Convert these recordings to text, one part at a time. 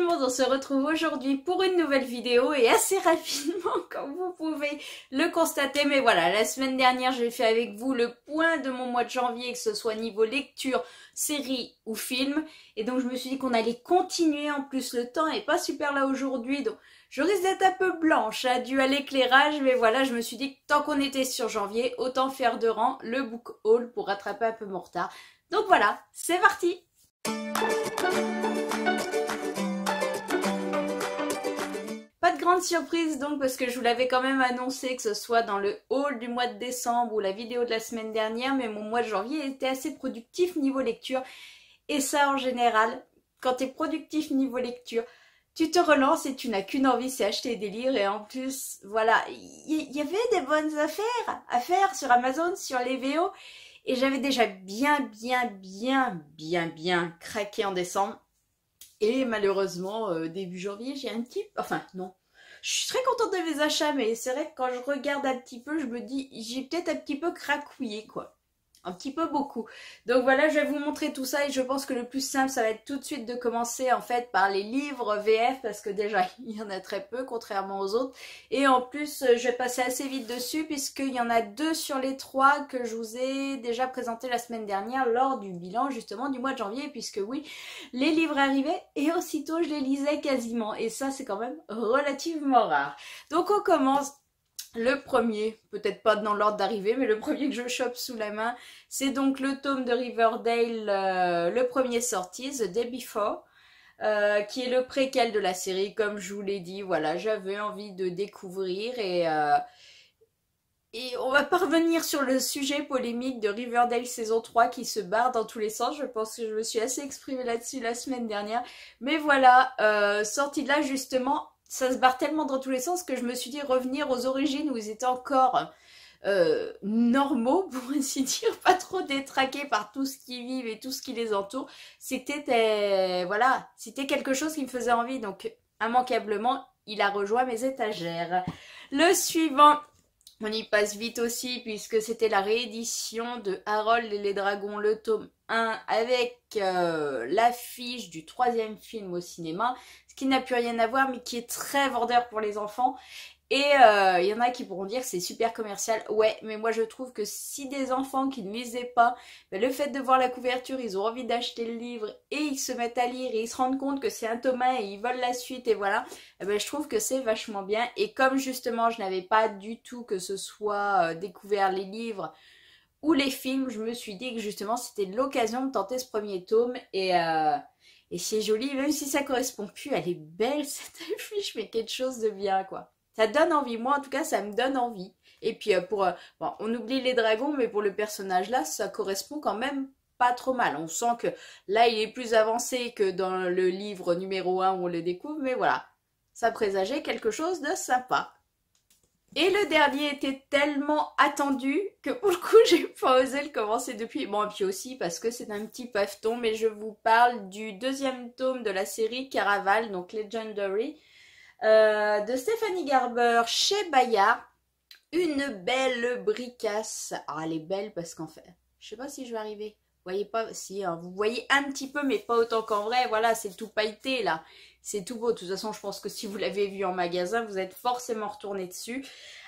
le monde, on se retrouve aujourd'hui pour une nouvelle vidéo et assez rapidement comme vous pouvez le constater. Mais voilà, la semaine dernière j'ai fait avec vous le point de mon mois de janvier, que ce soit niveau lecture, série ou film. Et donc je me suis dit qu'on allait continuer, en plus le temps est pas super là aujourd'hui. Donc je risque d'être un peu blanche dû à l'éclairage. Mais voilà, je me suis dit que tant qu'on était sur janvier, autant faire de rang le book haul pour rattraper un peu mon retard. Donc voilà, c'est parti! Pas de grande surprise donc, parce que je vous l'avais quand même annoncé, que ce soit dans le haul du mois de décembre ou la vidéo de la semaine dernière, mais mon mois de janvier était assez productif niveau lecture. Et ça, en général, quand tu es productif niveau lecture, tu te relances et tu n'as qu'une envie, c'est acheter des livres. Et en plus, voilà, il y avait des bonnes affaires à faire sur Amazon, sur les VO. Et j'avais déjà bien craqué en décembre. Et malheureusement, début janvier, j'ai un petit... Enfin, non. Je suis très contente de mes achats, mais c'est vrai que quand je regarde un petit peu, je me dis, j'ai peut-être un petit peu cracouillé, quoi. Un petit peu beaucoup. Donc voilà, je vais vous montrer tout ça et je pense que le plus simple, ça va être tout de suite de commencer en fait par les livres VF, parce que déjà, il y en a très peu, contrairement aux autres. Et en plus, je vais passer assez vite dessus, puisqu'il y en a 2 sur les 3 que je vous ai déjà présenté la semaine dernière lors du bilan justement du mois de janvier, puisque oui, les livres arrivaient et aussitôt je les lisais quasiment. Et ça, c'est quand même relativement rare. Donc on commence. Le premier, peut-être pas dans l'ordre d'arrivée, mais le premier que je chope sous la main, c'est donc le tome de Riverdale, le premier sorti, The Day Before, qui est le préquel de la série, comme je vous l'ai dit. Voilà, j'avais envie de découvrir et on va pas revenir sur le sujet polémique de Riverdale saison 3 qui se barre dans tous les sens. Je pense que je me suis assez exprimée là-dessus la semaine dernière. Mais voilà, sorti de là justement, ça se barre tellement dans tous les sens que je me suis dit revenir aux origines où ils étaient encore normaux, pour ainsi dire, pas trop détraqués par tout ce qui vit et tout ce qui les entoure. C'était voilà, c'était quelque chose qui me faisait envie, donc immanquablement, il a rejoint mes étagères. Le suivant, on y passe vite aussi, puisque c'était la réédition de Harold et les Dragons, le tome 1, avec l'affiche du 3e film au cinéma, ce qui n'a plus rien à voir, mais qui est très vendeur pour les enfants. Et il y en a qui pourront dire que c'est super commercial. Ouais, mais moi je trouve que si des enfants qui ne lisaient pas, ben le fait de voir la couverture, ils ont envie d'acheter le livre et ils se mettent à lire et ils se rendent compte que c'est un tome 1 et ils veulent la suite et voilà, eh ben je trouve que c'est vachement bien. Et comme justement je n'avais pas du tout que ce soit découvert les livres ou les films, je me suis dit que justement c'était l'occasion de tenter ce premier tome et c'est joli, même si ça correspond plus, elle est belle cette affiche, mais quelque chose de bien quoi. Ça donne envie, moi en tout cas ça me donne envie. Et puis bon, on oublie les dragons, mais pour le personnage là, ça correspond quand même pas trop mal. On sent que là il est plus avancé que dans le livre numéro 1 où on le découvre, mais voilà, ça présageait quelque chose de sympa. Et le dernier était tellement attendu que pour le coup j'ai pas osé le commencer depuis. Bon, et puis aussi parce que c'est un petit paveton, mais je vous parle du 2e tome de la série Caraval, donc Legendary, de Stephanie Garber chez Bayard. Une belle bricasse. Ah, elle est belle parce qu'en fait, je sais pas si je vais arriver. Vous voyez pas, si, hein, vous voyez un petit peu, mais pas autant qu'en vrai. Voilà, c'est tout pailleté là. C'est tout beau. De toute façon, je pense que si vous l'avez vu en magasin, vous êtes forcément retourné dessus.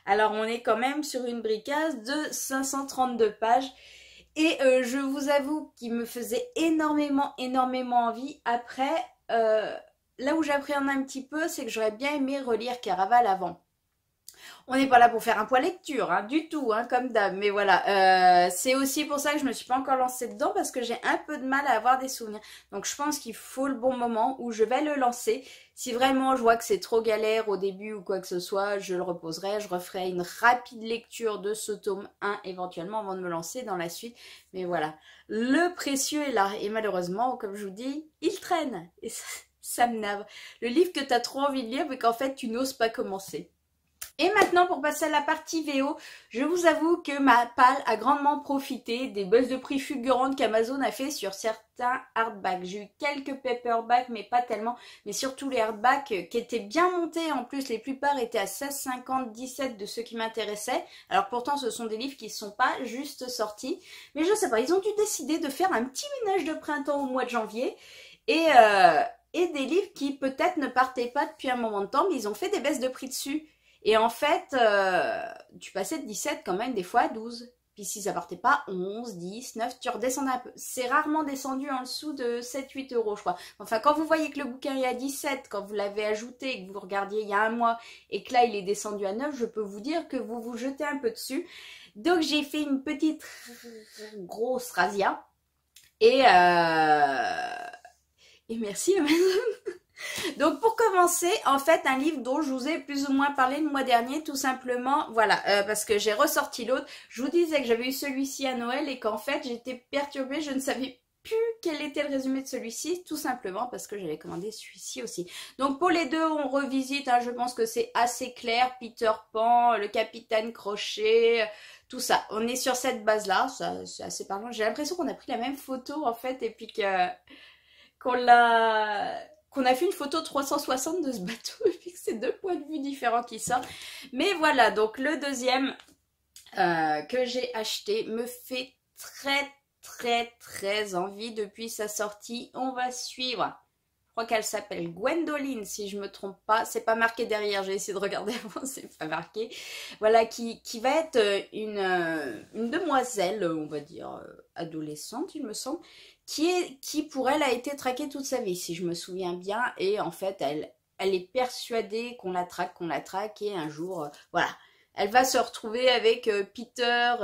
Alors, on est quand même sur une bricasse de 532 pages. Et je vous avoue qu'il me faisait énormément envie. Après, là où j'appréhende un petit peu, c'est que j'aurais bien aimé relire Caraval avant. On n'est pas là pour faire un point lecture, hein, du tout, hein, comme d'hab. Mais voilà, c'est aussi pour ça que je me suis pas encore lancée dedans, parce que j'ai un peu de mal à avoir des souvenirs. Donc je pense qu'il faut le bon moment où je vais le lancer. Si vraiment je vois que c'est trop galère au début ou quoi que ce soit, je le reposerai. Je referai une rapide lecture de ce tome 1 éventuellement avant de me lancer dans la suite. Mais voilà, le précieux est là. Et malheureusement, comme je vous dis, il traîne. Et ça me nave. Le livre que tu as trop envie de lire, mais qu'en fait tu n'oses pas commencer. Et maintenant, pour passer à la partie VO, je vous avoue que ma palle a grandement profité des baisses de prix fulgurantes qu'Amazon a fait sur certains hardbacks. J'ai eu quelques paperbacks, mais pas tellement. Mais surtout les hardbacks qui étaient bien montés. En plus, les plupart étaient à 16,50, 17 de ceux qui m'intéressaient. Alors pourtant, ce sont des livres qui ne sont pas juste sortis. Mais je sais pas, ils ont dû décider de faire un petit ménage de printemps au mois de janvier. Et et des livres qui peut-être ne partaient pas depuis un moment de temps, mais ils ont fait des baisses de prix dessus. Et en fait, tu passais de 17 quand même des fois à 12. Puis si ça partait pas, 11, 10, 9, tu redescendais un peu. C'est rarement descendu en dessous de 7, 8 euros, je crois. Enfin, quand vous voyez que le bouquin est à 17, quand vous l'avez ajouté, que vous regardiez il y a un mois, et que là, il est descendu à 9, je peux vous dire que vous vous jetez un peu dessus. Donc, j'ai fait une petite grosse razzia. Et merci Amazon. Donc pour commencer, en fait, un livre dont je vous ai plus ou moins parlé le mois dernier, tout simplement, voilà, parce que j'ai ressorti l'autre. Je vous disais que j'avais eu celui-ci à Noël et qu'en fait, j'étais perturbée, je ne savais plus quel était le résumé de celui-ci, tout simplement parce que j'avais commandé celui-ci aussi. Donc pour les deux, on revisite, hein, je pense que c'est assez clair, Peter Pan, le capitaine Crochet, tout ça. On est sur cette base-là, c'est assez parlant. J'ai l'impression qu'on a pris la même photo en fait et puis qu'on a fait une photo 360 de ce bateau et puis que c'est deux points de vue différents qui sortent. Mais voilà, donc le deuxième que j'ai acheté me fait très envie depuis sa sortie. On va suivre. Je crois qu'elle s'appelle Gwendoline, si je me trompe pas. C'est pas marqué derrière, j'ai essayé de regarder avant, c'est pas marqué. Voilà, qui va être une demoiselle, on va dire, adolescente, il me semble, qui pour elle a été traquée toute sa vie, si je me souviens bien. Et en fait, elle est persuadée qu'on la traque, et un jour, voilà, elle va se retrouver avec Peter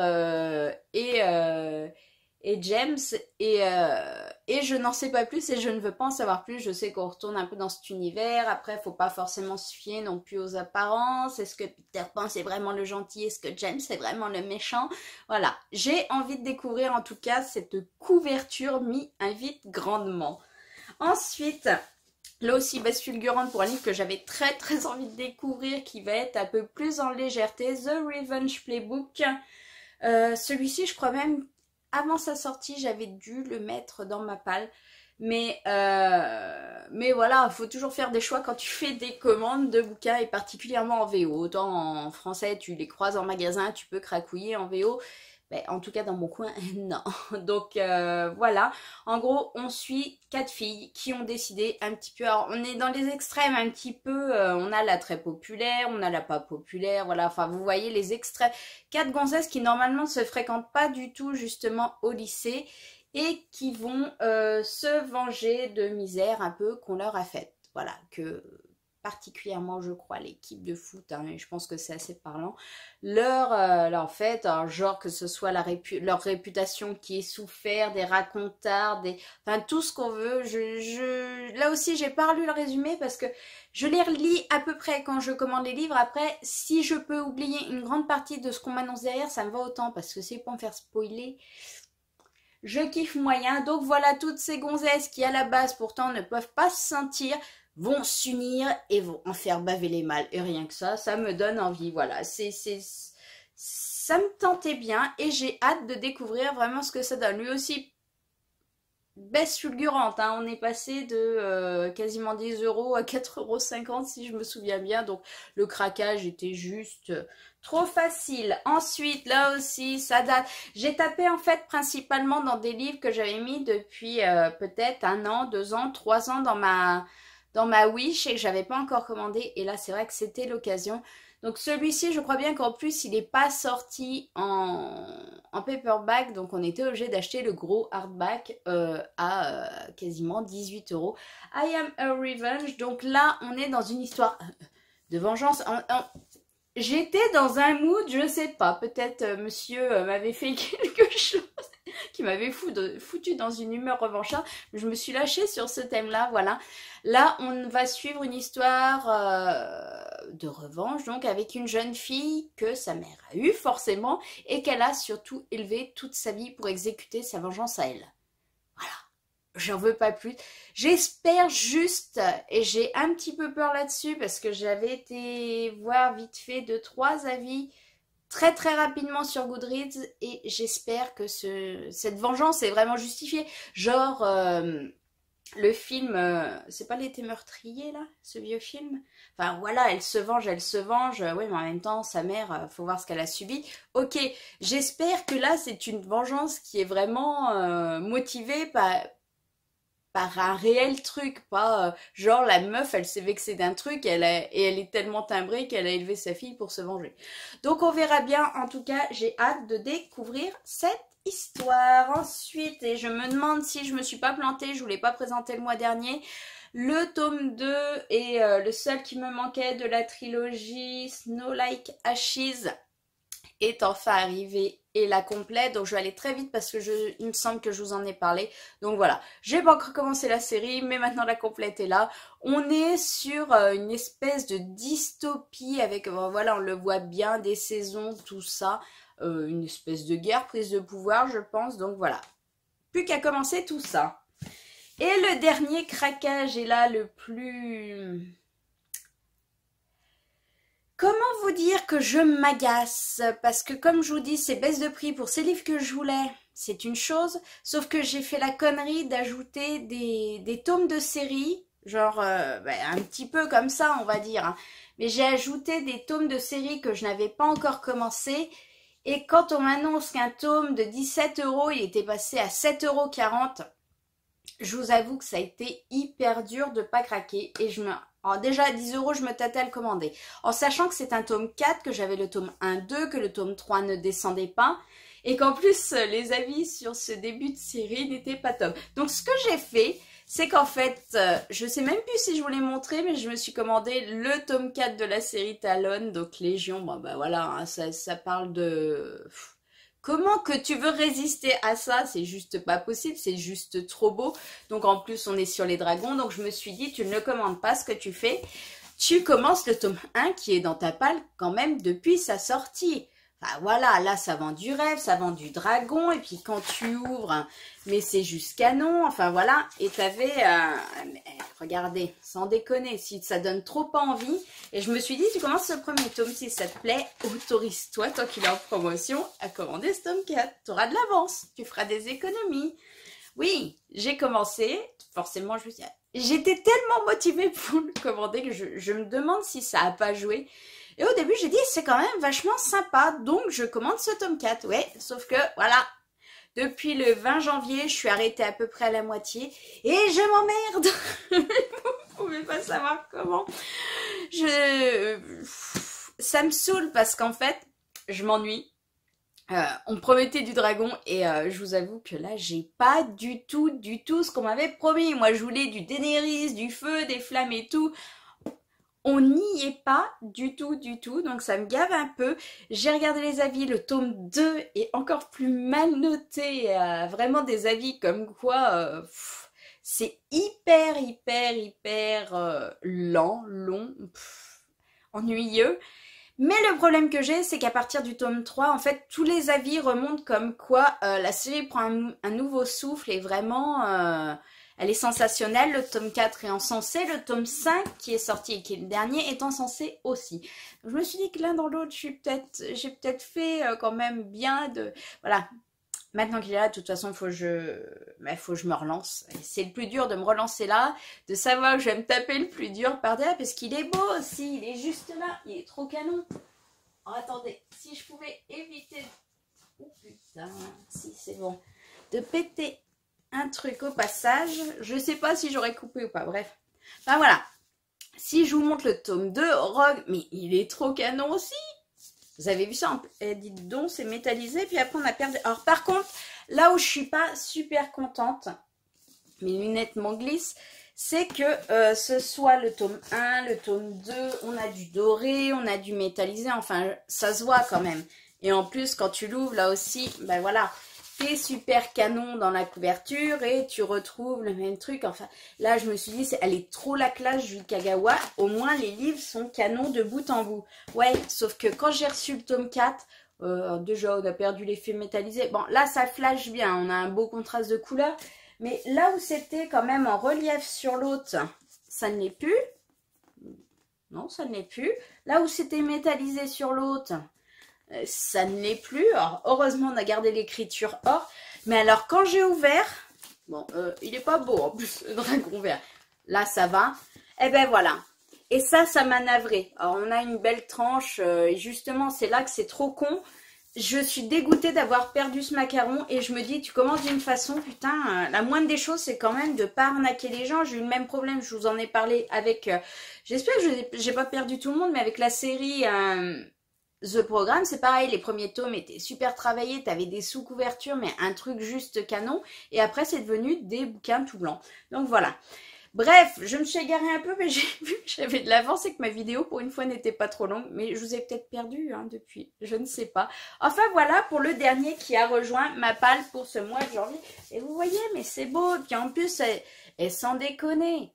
et James, et je n'en sais pas plus et je ne veux pas en savoir plus. Je sais qu'on retourne un peu dans cet univers. Après, faut pas forcément se fier non plus aux apparences. Est-ce que Peter Pan c'est vraiment le gentil? Est-ce que James c'est vraiment le méchant? Voilà, j'ai envie de découvrir, en tout cas, cette couverture m'y invite grandement. Ensuite, là aussi, baisse fulgurante pour un livre que j'avais très envie de découvrir, qui va être un peu plus en légèreté, The Revenge Playbook. Celui-ci, je crois même, avant sa sortie, j'avais dû le mettre dans ma palle. Mais voilà, il faut toujours faire des choix quand tu fais des commandes de bouquins, et particulièrement en VO. Autant en français, tu les croises en magasin, tu peux cracouiller. En VO, ben, en tout cas dans mon coin, non. Donc voilà, en gros, on suit 4 filles qui ont décidé un petit peu, alors on est dans les extrêmes un petit peu, on a la très populaire, on a la pas populaire, voilà, enfin vous voyez les extrêmes. 4 gonzesses qui normalement ne se fréquentent pas du tout justement au lycée et qui vont se venger de misère un peu qu'on leur a faite. Voilà, que particulièrement je crois l'équipe de foot, hein, et je pense que c'est assez parlant, leur fait, alors, genre que ce soit leur réputation qui est souffert, des racontards, enfin tout ce qu'on veut. Là aussi j'ai pas lu le résumé parce que je les relis à peu près quand je commande les livres. Après, si je peux oublier une grande partie de ce qu'on m'annonce derrière, ça me va autant, parce que c'est pour me faire spoiler, je kiffe moyen. Donc voilà, toutes ces gonzesses qui à la base pourtant ne peuvent pas se sentir, vont s'unir et vont en faire baver les mâles. Et rien que ça me donne envie. Voilà, ça me tentait bien et j'ai hâte de découvrir vraiment ce que ça donne. Lui aussi, baisse fulgurante, hein. On est passé de quasiment 10 euros à 4,50 € si je me souviens bien. Donc le craquage était juste trop facile. Ensuite, là aussi, ça date. J'ai tapé en fait principalement dans des livres que j'avais mis depuis peut-être 1 an, 2 ans, 3 ans dans ma Wish et que j'avais pas encore commandé. Et là, c'est vrai que c'était l'occasion. Donc celui-ci, je crois bien qu'en plus, il n'est pas sorti en paperback. Donc on était obligé d'acheter le gros hardback à quasiment 18 €. I Am a Revenge. Donc là, on est dans une histoire de vengeance. J'étais dans un mood, je sais pas, peut-être monsieur m'avait fait quelque chose qui m'avait foutu dans une humeur revancharde. Je me suis lâchée sur ce thème-là, voilà. Là, on va suivre une histoire de revanche, donc avec une jeune fille que sa mère a eue forcément et qu'elle a surtout élevée toute sa vie pour exécuter sa vengeance à elle. Voilà. J'en veux pas plus. J'espère juste, et j'ai un petit peu peur là-dessus parce que j'avais été voir vite fait 2-3 avis très rapidement sur Goodreads et j'espère que cette vengeance est vraiment justifiée. Genre, le film, c'est pas L'été meurtrier là, ce vieux film? Enfin voilà, elle se venge, oui, mais en même temps, sa mère, faut voir ce qu'elle a subi. Ok, j'espère que là, c'est une vengeance qui est vraiment motivée par un réel truc, pas genre la meuf elle s'est vexée d'un truc et elle est tellement timbrée qu'elle a élevé sa fille pour se venger. Donc on verra bien, en tout cas j'ai hâte de découvrir cette histoire. Ensuite, et je me demande si je me suis pas plantée, je vous l'ai pas présenté le mois dernier, le tome 2 est le seul qui me manquait de la trilogie Snow Like Ashes est enfin arrivé et la complète, donc je vais aller très vite parce que il me semble que je vous en ai parlé. Donc voilà, j'ai pas encore commencé la série, mais maintenant la complète est là. On est sur une espèce de dystopie avec, voilà, on le voit bien, des saisons, tout ça, une espèce de guerre, prise de pouvoir, je pense. Donc voilà, plus qu'à commencer tout ça. Et le dernier craquage est là, le plus... Comment vous dire que je m'agace? Parce que comme je vous dis, ces baisses de prix pour ces livres que je voulais, c'est une chose. Sauf que j'ai fait la connerie d'ajouter des tomes de série, genre un petit peu comme ça on va dire. Hein. Mais j'ai ajouté des tomes de série que je n'avais pas encore commencé. Et quand on m'annonce qu'un tome de 17 €, il était passé à 7,40 €, je vous avoue que ça a été hyper dur de pas craquer. Et alors déjà à 10 €, je me tâtais à le commander. En sachant que c'est un tome 4, que j'avais le tome 1, 2, que le tome 3 ne descendait pas. Et qu'en plus, les avis sur ce début de série n'étaient pas top. Donc ce que j'ai fait, c'est qu'en fait, je sais même plus si je vous l'ai montré, mais je me suis commandé le tome 4 de la série Talon, donc Légion. Bon bah voilà, hein, ça parle de... Comment que tu veux résister à ça? C'est juste pas possible, c'est juste trop beau. Donc en plus, on est sur les dragons. Donc je me suis dit, tu ne le commandes pas, ce que tu fais. Tu commences le tome 1 qui est dans ta palle quand même depuis sa sortie. Enfin voilà, là ça vend du rêve, ça vend du dragon. Et puis quand tu ouvres, hein, mais c'est juste canon. Enfin voilà, et t'avais... regardez, sans déconner, si ça donne trop pas envie. Et je me suis dit, tu commences le premier tome, si ça te plaît, autorise-toi, toi qui l'as en promotion, à commander ce tome 4. Tu auras de l'avance, tu feras des économies. Oui, j'ai commencé, forcément, j'étais tellement motivée pour le commander que je me demande si ça n'a pas joué. Et au début, j'ai dit, c'est quand même vachement sympa, donc je commande ce tome 4. Ouais, sauf que, voilà, depuis le 20 janvier, je suis arrêtée à peu près à la moitié et je m'emmerde. Vous pouvez pas savoir comment. Ça me saoule parce qu'en fait, je m'ennuie. On me promettait du dragon et je vous avoue que là, j'ai pas du tout ce qu'on m'avait promis. Moi, je voulais du Daenerys, du feu, des flammes et tout. On n'y est pas du tout, donc ça me gave un peu. J'ai regardé les avis, le tome 2 est encore plus mal noté, vraiment des avis comme quoi c'est hyper lent, long, ennuyeux. Mais le problème que j'ai, c'est qu'à partir du tome 3, en fait, tous les avis remontent comme quoi la série prend un nouveau souffle et vraiment... elle est sensationnelle, le tome 4 est encensé, le tome 5 qui est sorti et qui est le dernier est encensé aussi. Je me suis dit que l'un dans l'autre, j'ai peut-être fait quand même bien de... Voilà, maintenant qu'il est là, de toute façon, faut que je me relance. C'est le plus dur de me relancer là, de savoir que je vais me taper le plus dur par derrière, parce qu'il est beau aussi, il est juste là, il est trop canon. Oh, attendez, si je pouvais éviter... Oh putain, si c'est bon. De péter un truc au passage, je sais pas si j'aurais coupé ou pas, bref. Enfin voilà, si je vous montre le tome 2, Rogue, mais il est trop canon aussi. Vous avez vu ça? Dites donc, c'est métallisé, puis après on a perdu. Alors par contre, là où je suis pas super contente, mes lunettes m'en glissent, c'est que ce soit le tome 1, le tome 2, on a du doré, on a du métallisé, enfin ça se voit quand même. Et en plus, quand tu l'ouvres, là aussi, ben voilà, t'es super canon dans la couverture et tu retrouves le même truc. Enfin, là, je me suis dit, elle est trop la classe du Kagawa. Au moins, les livres sont canons de bout en bout. Ouais, sauf que quand j'ai reçu le tome 4, déjà, on a perdu l'effet métallisé. Bon, là, ça flash bien. On a un beau contraste de couleurs. Mais là où c'était quand même en relief sur l'autre, ça ne l'est plus. Non, ça ne l'est plus. Là où c'était métallisé sur l'autre... ça ne l'est plus. Alors, heureusement, on a gardé l'écriture or. Mais alors, quand j'ai ouvert... Bon, il est pas beau, en plus, le dragon vert. Là, ça va. Et ben voilà. Et ça m'a navré. Alors, on a une belle tranche. Et justement, c'est là que c'est trop con. je suis dégoûtée d'avoir perdu ce macaron et je me dis, tu commences d'une façon, putain, la moindre des choses, c'est quand même de pas arnaquer les gens. J'ai eu le même problème, je vous en ai parlé avec, j'espère que j'ai pas perdu tout le monde, mais avec la série The Programme, c'est pareil, les premiers tomes étaient super travaillés, t'avais des sous-couvertures, mais un truc juste canon, et après c'est devenu des bouquins tout blancs. Donc voilà. Bref, je me suis égarée un peu, mais j'ai vu que j'avais de l'avance et que ma vidéo, pour une fois, n'était pas trop longue. Mais je vous ai peut-être perdu depuis, je ne sais pas. Enfin, voilà pour le dernier qui a rejoint ma palle pour ce mois de janvier. Et vous voyez, mais c'est beau. Puis en plus, elle sans déconner.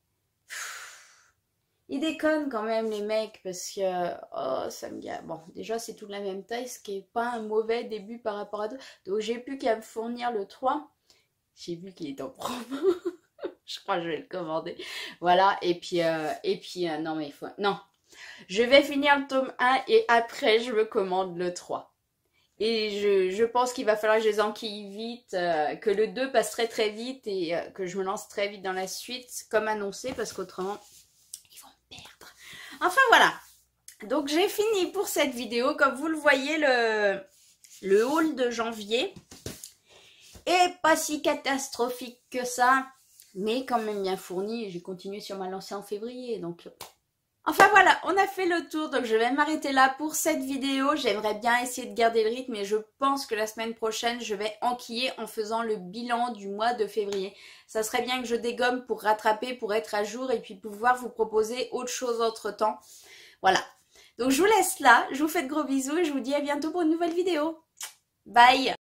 Ils déconnent quand même, les mecs, parce que... Oh, ça me gâte. Bon, déjà, c'est tout de la même taille, ce qui n'est pas un mauvais début par rapport à d'autres. Donc, j'ai plus qu'à me fournir le 3. J'ai vu qu'il est en promo. Je crois que je vais le commander. Voilà, et puis non mais il faut... Non, je vais finir le tome 1 et après je me commande le 3. Et je pense qu'il va falloir que je les enquille vite, que le 2 passe très très vite et que je me lance très vite dans la suite, comme annoncé, parce qu'autrement, ils vont me perdre. Enfin voilà, donc j'ai fini pour cette vidéo. Comme vous le voyez, le haul de janvier est pas si catastrophique que ça. Mais quand même bien fourni, j'ai continué sur ma lancée en février, donc... Enfin voilà, on a fait le tour, donc je vais m'arrêter là pour cette vidéo. J'aimerais bien essayer de garder le rythme, mais je pense que la semaine prochaine, je vais enquiller en faisant le bilan du mois de février. Ça serait bien que je dégomme pour rattraper, pour être à jour, et puis pouvoir vous proposer autre chose entre-temps. Voilà, donc je vous laisse là, je vous fais de gros bisous, et je vous dis à bientôt pour une nouvelle vidéo. Bye!